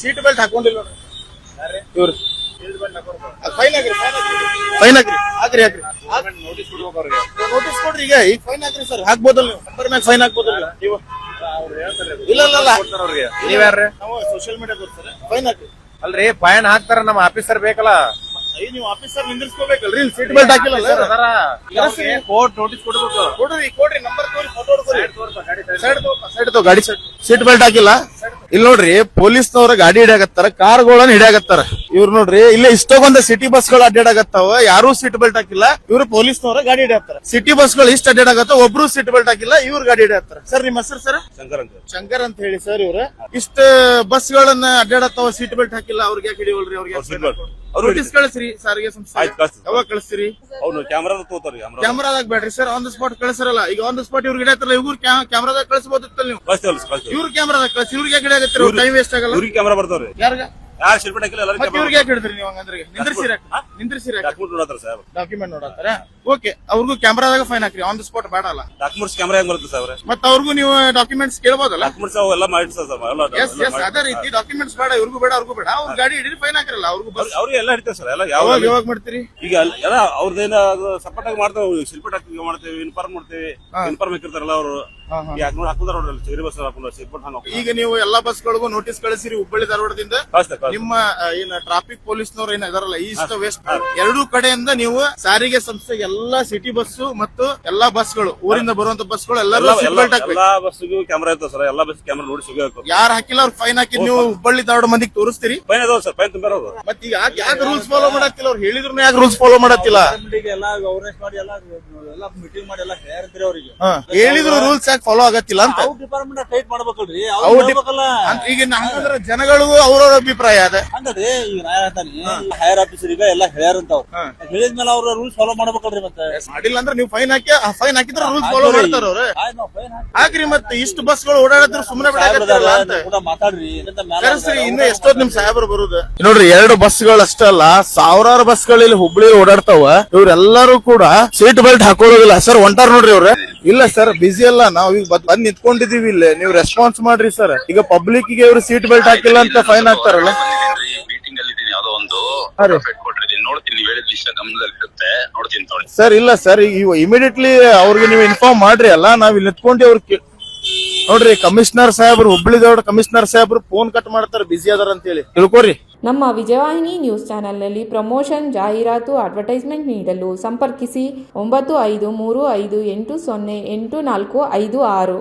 Seat belt ಹಾಕೊಂಡಿಲ್ಲ ನೋಡ್ರಿ ಇವ್ರು. Fine ಹಾಕ್ರಿ ಹಾಕ್ರಿ ನೋಟಿಸ್ ಕೊಡ್ರಿ. ಈಗ ಫೈನ್ ಹಾಕ್ರಿ ಸರ್. ಹಾಕ್ಬೋದಲ್ಲ ನೀವು ನಂಬರ್ ಮ್ಯಾಗ ಫೈನ್ ಹಾಕ್ಬೋದಲ್ಲ ನೀವು? ಇಲ್ಲ ನೀವ್ಯಾರ್ರಿ? ನಾವು ಸೋಶಿಯಲ್ ಮೀಡಿಯಾ ಸರ್. ಫೈನ್ ಹಾಕ್ರಿ. ಅಲ್ರಿ ಫೈನ್ ಹಾಕ್ತಾರ ನಮ್ಮ ಆಫೀಸರ್ ಬೇಕಲ್ಲ. ನೀವು ಆಫೀಸರ್ ನಿಂದಿರ್ಸ್ಕೋಬೇಕಲ್ರಿ. ಸೀಟ್ ಬೆಲ್ಟ್ ಹಾಕಿಲ್ಲ ಕೋರ್ಟ್ ನೋಟಿಸ್ ಕೊಡ್ಬೇಕು. ಕೊಡ್ರಿ ನಂಬರ್ ತೋರಿ ಫೋಟೋ ಸೈಡ್ ತೋ ಗಾಡಿ ಸೀಟ್ ಬೆಲ್ಟ್ ಹಾಕಿಲ್ಲ. ಇಲ್ಲಿ ನೋಡ್ರಿ ಪೊಲೀಸ್ನವ್ರ ಗಾಡಿ ಹಿಡಿಯಾಕತ್ತಾರ, ಕಾರ್ಗಳನ್ನ ಹಿಡಿಯಾಕತ್ತಾರ. ಇವ್ರು ನೋಡ್ರಿ ಇಲ್ಲೇ ಇಷ್ಟೊಂದ ಸಿಟಿ ಬಸ್ ಗಳು ಅಡ್ಡಾಡಕತ್ತಾವ, ಯಾರು ಸೀಟ್ ಬೆಲ್ಟ್ ಹಾಕಿಲ್ಲ. ಇವ್ರು ಪೊಲೀಸ್ನವ್ರ ಗಾಡಿ ಹಿಡಿಯಾಕ್ತಾರ. ಸಿಟಿ ಬಸ್ ಗಳು ಇಷ್ಟ ಅಡ್ಡಾಡಕತ್ತಾವ, ಒಬ್ರು ಸೀಟ್ ಬೆಲ್ಟ್ ಹಾಕಿಲ್ಲ, ಇವ್ರು ಗಾಡಿ ಹಿಡಿಯಾಕ್ತಾರ. ಸರ್ ನಿಮ್ಮ ಹೆಸರು ಸರ್? ಶಂಕರ್ ಅಂತ ಹೇಳಿ ಸರ್. ಇವ್ರ ಇಷ್ಟ ಬಸ್ ಗಳನ್ನ ಅಡ್ಡಾಡತ್ತಾವ, ಸೀಟ್ ಬೆಲ್ಟ್ ಹಾಕಿಲ್ಲ, ಅವ್ರಿಗೆ ಯಾಕೆ ಹಿಡಿವಲ್ರಿ? ಅವ್ರಿಗೆ ನೋಟಿಸ್ ಕಳಿಸ್ರಿ ಸಾರಿಗೆ ಸಂಸ್ಥೆ. ಯಾವಾಗ ಕಳಿಸ್ತೀರಿ? ಕ್ಯಾಮ್ರಾದಾಗ ಬೇಡ್ರಿ ಸರ್, ಆನ್ ದ ಸ್ಪಾಟ್ ಕಳಿಸ್ರಲ್ಲ. ಈಗ ಆನ್ ದ ಸ್ಪಾಟ್ ಇವ್ರಿಗೆ ಹಿಡಿಯತ್ತಲ್ಲ, ಇವ್ರು ಕ್ಯಾಮ್ರಾದಾಗ ಕಳಿಸಬಹುದಿತ್ತಲ್ಲ ನೀವು? ಇವ್ರು ಕ್ಯಾಮ್ರಾದಾಗ ಕಳಿಸಿ, ಇವ್ರಿಗೆ ಯಾಕೆ ಹಿಡಿಯಾಕತ್ತೀರಿ? ಟೈಮ್ ವೇಸ್ಟ್ ಆಗಲ್ಲ. ಕ್ಯಾಮ್ರಾ ಬರ್ತಾವ್ರಿ. ಯಾರ್ಗ ಯಾರು ಶಿಲ್ಪಟ್ ಹಾಕಿಲ್ಲ ಇವ್ರಿಗೆ ಯಾಕೆ ಹಿಡಿದ್ರಿ ನೀವು? ಹಂಗಂದ್ರೆ ನಿಂದ್ರಿಸಿರ ಡಾಕ್ಯುಮೆಂಟ್ ನೋಡತ್ತಾರ. ಓಕೆ, ಅವ್ರಿಗೂ ಕ್ಯಾಮ್ರಾದಾಗ ಫೈನ್ ಹಾಕ್ರಿ, ಆನ್ ದ ಸ್ಪಾಟ್ ಬೇಡ ಅಲ್ಲ. ಡಾಕ್ಯುಮೆಂಟ್ಸ್ ಕ್ಯಾಮ್ರಾ ಹೆಂಗ್ ಬರುತ್ತೆ ಸರ್? ಮತ್ತೆ ಅವ್ರಿಗೂ ನೀವು ಡಾಕ್ಯುಮೆಂಟ್ಸ್ ಕೇಳ್ಬೋದಲ್ಲ? ಡಾಕ್ಯುಮೆಂಟ್ಸ್ ಅವೆಲ್ಲ ಮಾಡಿರ್ತಾರೆ ಸರ್. ಎಸ್ ಅದೇ ರೀತಿ ಡಾಕ್ಯುಮೆಂಟ್ಸ್ ಬೇಡ, ಇವ್ರಿಗೂ ಬೇಡ, ಅವ್ರಿಗೂ ಬೇಡ. ಅವ್ರ ಗಾಡಿ ಹಿಡಿದು ಫೈನ್ ಹಾಕಿರಲ್ಲ, ಅವ್ರಿಗೂ ಬಸ್. ಅವ್ರಿಗೆ ಎಲ್ಲ ಹಿಡಿತಾರೆ ಸರ್. ಎಲ್ಲ ಯಾವಾಗ ಮಾಡ್ತೀರಿ? ಈಗ ಎಲ್ಲ ಅವ್ರದ್ದೇನ ಸಪೋರ್ಟ್ ಆಗಿ ಮಾಡ್ತಾವೆ. ಶಿಲ್ಪಟ್ ಹಾಕಿ ಮಾಡ್ತೇವೆ, ಇನ್ಫಾರ್ಮ್ ಮಾಡ್ತೇವೆ. ಇನ್ಫಾರ್ಮ್ ಹಾಕಿರ್ತಾರಲ್ಲ ಅವರು ಹಾಕಿದಾರ ನೋಡ್ರಿ ಚೇರಿ ಬಸ್ ಹಾಕೊಂಡು ಶಿಲ್ಪಟ್ ಹಾಕಿ. ಈಗ ನೀವು ಎಲ್ಲಾ ಬಸ್ಗಳಿಗೂ ನೋಟಿಸ್ ಕಳಿಸಿರಿ ಹುಬ್ಬಳ್ಳಿ ಧಾರವಾಡದಿಂದ. ನಿಮ್ಮ ಏನ ಟ್ರಾಫಿಕ್ ಪೊಲೀಸ್ನವ್ರು ಏನ್ ಇದಾರಲ್ಲ, ಈಸ್ಟ್ ವೆಸ್ಟ್ ಎರಡೂ ಕಡೆಯಿಂದ ನೀವು ಸಾರಿಗೆ ಸಂಸ್ಥೆಗೆ ಎಲ್ಲಾ ಸಿಟಿ ಬಸ್ ಮತ್ತು ಎಲ್ಲಾ ಬಸ್ಗಳು, ಊರಿಂದ ಬರುವಂತ ಬಸ್ಗಳು ಎಲ್ಲರೂ ಸೀಟ್ ಬೆಲ್ಟ್ ಹಾಕ್ಬೇಕು. ಎಲ್ಲಾ ಬಸ್ಸಿಗೂ ಕ್ಯಾಮ್ರಾ ಇರ್ತದೆ ಸರ್. ಎಲ್ಲಾ ಬಸ್ ಕ್ಯಾಮ್ರಾ ನೋಡಿ ಸಿಗಬೇಕು. ಯಾರು ಹಾಕಿಲ್ಲ ಅವ್ರು ಫೈನ್ ಹಾಕಿ ನೀವು ಹುಬ್ಬಳ್ಳಿ ಧಾರವಾಡ ಮಂದಿಗೆ ತೋರಿಸ್ತೀರಿ? ಫೈನ್ ಅದಾವ ಸರ್, ಫೈನ್ ತುಂಬಿರೋದು. ಮತ್ತೆ ಈಗ ಯಾಕೆ ರೂಲ್ಸ್ ಫಾಲೋ ಮಾಡತ್ತಿಲ್ಲ? ಅವ್ರು ಹೇಳಿದ್ರು ಯಾಕೆ ರೂಲ್ಸ್ ಫಾಲೋ ಮಾಡತ್ತಿಲ್ಲ? ಹೇಳಿದ್ರು ರೂಲ್ಸ್ ಯಾಕೆ ಫಾಲೋ ಆಗತ್ತಿಲ್ಲ ಅಂತ ಈಗ ಹಂಗಂದ್ರೆ ಜನಗಳಿಗೂ ಅವ್ರವ್ರ ಅಭಿಪ್ರಾಯ ಅದ. ಹೈಯರ್ ಆಫೀಸರ್ ಎಲ್ಲ ಹೇಳ್ಯಾರಂತ ಹೇಳಿದ್ಮೇಲೆ ಅವ್ರ ರೂಲ್ಸ್ ಫಾಲೋ ಮಾಡ್ಬೇಕಲ್ರಿ. ಮತ್ತೆ ಮಾಡಿಲ್ಲ ಅಂದ್ರೆ ನೀವು ಫೈನ್ ಹಾಕಿದ್ರೆ ರೂಲ್ಸ್ ಫಾಲೋ ಮಾಡ್ತಾರ ಅವ್ರು. ಹಾಕ್ರಿ. ಮತ್ತೆ ಇಷ್ಟು ಬಸ್ಗಳು ಓಡಾಡಿದ್ರು ಸುಮ್ಮನೆ ಮಾತಾಡ್ರಿ. ಇನ್ನು ಎಷ್ಟೊತ್ತು ನಿಮ್ ಸಾಹೇಬರು ಬರುದು ನೋಡ್ರಿ. 2 ಬಸ್ಗಳು ಅಷ್ಟೇ ಅಲ್ಲ, ಸಾವಿರಾರು ಬಸ್ಗಳು ಇಲ್ಲಿ ಹುಬ್ಳಿ ಓಡಾಡ್ತಾವ. ಇವ್ರೆಲ್ಲರೂ ಕೂಡ ಸೀಟ್ ಬೆಲ್ಟ್ ಹಾಕೊಳ್ಳೋದಿಲ್ಲ ಸರ್. ಹೊಂಟಾರ ನೋಡ್ರಿ ಅವ್ರ. ಇಲ್ಲ ಸರ್, ಬಿಸಿ ಅಲ್ಲ, ನಾವ್ ಈಗ ಬಂದ್ ನಿಂತ್ಕೊಂಡಿದೀವಿ ಇಲ್ಲಿ. ನೀವು ರೆಸ್ಪಾನ್ಸ್ ಮಾಡ್ರಿ ಸರ್. ಈಗ ಪಬ್ಲಿಕ್ ಗೆ ಇವ್ರು ಸೀಟ್ ಬೆಲ್ಟ್ ಹಾಕಿಲ್ಲ ಅಂತ ಫೈನ್ ಹಾಕ್ತಾರಲ್ಲ. ಸರ್ ಇಲ್ಲ ಸರ್, ಇಮಿಡಿಯೇಟ್ಲಿ ಅವ್ರಿಗೆ ನೀವು ಇನ್ಫಾರ್ಮ್ ಮಾಡ್ರಿ ಅಲ್ಲ. ನಾವ್ ಇಲ್ಲಿ ನಿಂತ್ಕೊಂಡು ಅವ್ರ ನೋಡ್ರಿ ಕಮಿಷನರ್ ಸಾಹೇಬ್ರು, ಹುಬ್ಳಿ ಧಾರವಾಡ ಕಮಿಷನರ್ ಸಾಹೇಬ್ರು ಫೋನ್ ಕಟ್ ಮಾಡ್ತಾರೆ, ಬಿಸಿ ಅದಾರ ಅಂತ ಹೇಳಿ ತಿಳ್ಕೊರಿ. ನಮ್ಮ ವಿಜಯವಾಹಿನಿ ನ್ಯೂಸ್ ಚಾನೆಲ್ನಲ್ಲಿ ಪ್ರಮೋಷನ್, ಜಾಹೀರಾತು, ಅಡ್ವರ್ಟೈಸ್ಮೆಂಟ್ ನೀಡಲು ಸಂಪರ್ಕಿಸಿ 9535808456.